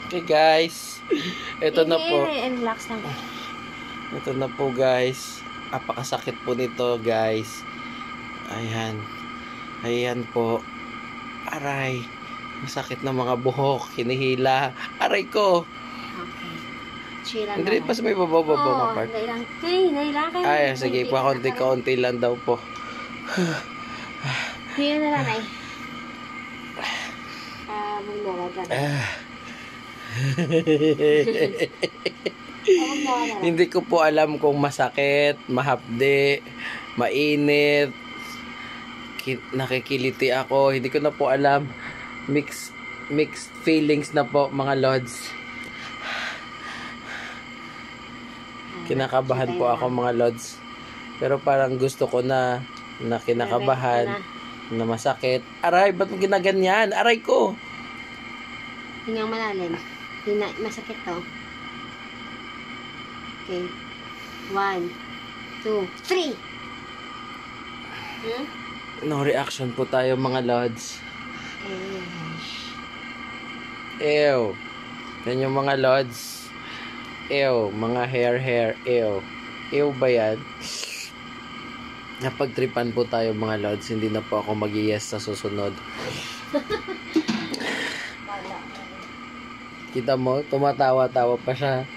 Okay guys, ito na po. Relax lang. Ito na po guys. Apakasakit po nito guys. Ayan. Ayan po. Aray. Masakit na mga buhok. Hinihila. Aray ko. Okay. Chill lang. Hindi pa sa may bababa mga part. Ay, sige pa. Konti-konti lang daw po. Hindi na lang ay. Magdala. Hindi ko po alam kung masakit, mahapde, mainit, nakikiliti ako. Hindi ko na po alam. Mixed feelings na po mga lods. Kinakabahan po ako mga lods. Pero parang gusto ko na kinakabahan, na masakit. Aray, ba't mo ginaganyan? Aray ko! Hingang malalim. Masakit to. Okay. 1, 2, 3! No reaction po tayo mga lods. Ew. Yan yung mga lods. Ew. Mga hair. Ew. Ew ba yan? Napagtripan po tayo mga lods. Hindi na po ako mag-yes sa susunod. Kita mo, tumatawa-tawa pa siya.